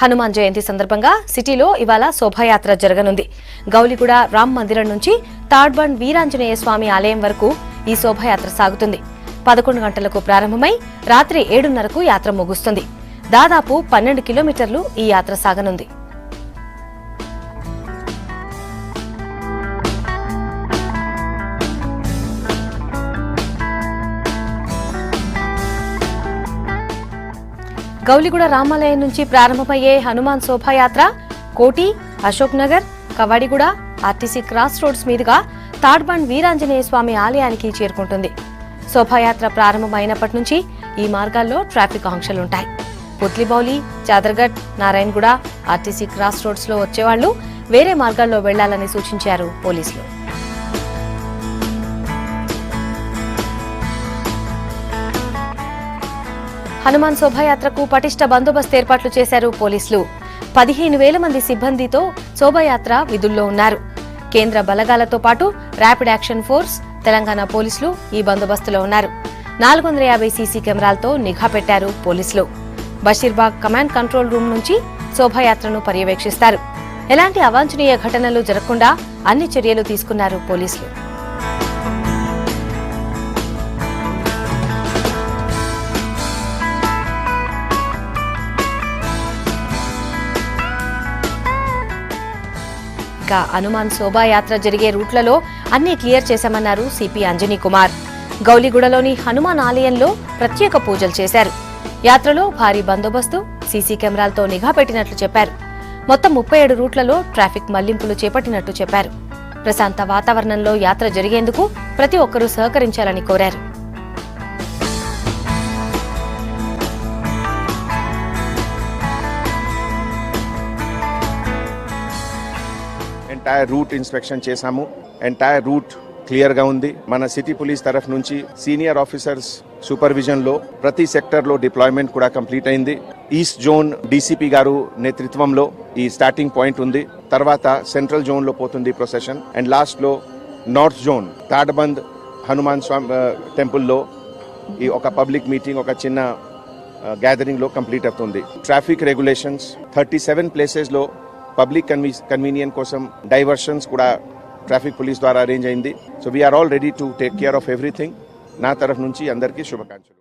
హనుమాన్ జయంతి సందర్భంగా సిటీలో ఇవాళ శోభాయాత్ర జరగనుంది. గౌలిగూడ రామ్ మందిరం నుంచి తాడ్బండ్ వీరాంజనేయ స్వామి ఆలయం వరకు ఈ శోభాయాత్ర సాగుతుంది. 11 గంటలకు ప్రారంభమై రాత్రి 7:30కు యాత్ర ముగుస్తుంది. దాదాపు 12 కిలోమీటర్లు ఈ యాత్ర సాగనుంది. గౌలిగూడ రామాలయం నుంచి ప్రారంభమయ్యే హనుమాన్ శోభాయాత్ర కోటి, Ashok Nagar, Kavadiguda, RTC cross roads మీదుగా తాడ్బండ్ వీరాంజనేయ స్వామి ఆలయానికి చేరుకుంటుంది. శోభాయాత్ర ప్రారంభమైనప్పటి నుంచి ఈ మార్గాల్లో ట్రాఫిక్ ఆంక్షలుంటాయి. Putlibowli, Chaderghat, Narayanguda, RTC cross roads లో వచ్చేవాళ్లు వేరే మార్గాల్లో వెళ్లాలని సూచించారు పోలీసులు. హనుమాన్ శోభాయాత్రకు పటిష్ట బందోబస్తు ఏర్పాట్లు చేశారు పోలీసులు. 15,000 మంది సిబ్బందితో శోభాయాత్ర విధుల్లో ఉన్నారు. కేంద్ర బలగాలతో పాటు ర్యాపిడ్ యాక్షన్ ఫోర్స్, తెలంగాణ పోలీసులు ఈ బందోబస్తులో ఉన్నారు. 450 సీసీ కెమెరాలతో నిఘా పెట్టారు పోలీసులు. బషీర్బాగ్ కమాండ్ కంట్రోల్ రూమ్ నుంచి శోభాయాత్రను పర్యవేక్షిస్తారు. ఎలాంటి అవాంఛనీయ ఘటనలు జరగకుండా అన్ని చర్యలు తీసుకున్నారు పోలీసులు. హనుమాన్ శోభాయాత్ర జరిగే రూట్లలో అన్ని క్లియర్ చేశామన్నారు సిపి అంజనీ కుమార్. గౌలిగూడలోని హనుమాన్ ఆలయంలో ప్రత్యేక పూజలు చేశారు. యాత్రలో భారీ బందోబస్తు, సీసీ కెమెరాలతో నిఘా పెట్టినట్లు చెప్పారు. మొత్తం 37 రూట్లలో ట్రాఫిక్ మళ్లింపులు చేపట్టినట్టు చెప్పారు. ప్రశాంత వాతావరణంలో యాత్ర జరిగేందుకు ప్రతి ఒక్కరూ సహకరించాలని కోరారు. ఎంటైర్ రూట్ ఇన్స్పెక్షన్ చేశాము. ఎంటైర్ రూట్ క్లియర్ గా ఉంది. మన సిటీ పోలీస్ తరఫు నుంచి సీనియర్ ఆఫీసర్స్ సూపర్విజన్ లో ప్రతి సెక్టర్ లో డిప్లాయ్మెంట్ కూడా కంప్లీట్ అయింది. ఈస్ట్ జోన్ డీసీపీ గారు నేతృత్వంలో ఈ స్టార్టింగ్ పాయింట్ ఉంది. తర్వాత సెంట్రల్ జోన్ లో పోతుంది ప్రొసెషన్. అండ్ లాస్ట్ లో నార్త్ జోన్ తాడ్బంద్ హనుమాన్ స్వామి టెంపుల్ లో ఈ ఒక పబ్లిక్ మీటింగ్, ఒక చిన్న గ్యాదరింగ్ లో కంప్లీట్ అవుతుంది. ట్రాఫిక్ రెగ్యులేషన్స్ 37 ప్లేసెస్ లో పబ్లిక్ కన్వీనియన్స్ కోసం డైవర్షన్స్ కూడా ట్రాఫిక్ పోలీస్ ద్వారా అరేంజ్ అయింది. So we're all ready to take care of everything. నా తరఫు నుంచి అందరికీ శుభాకాంక్షలు.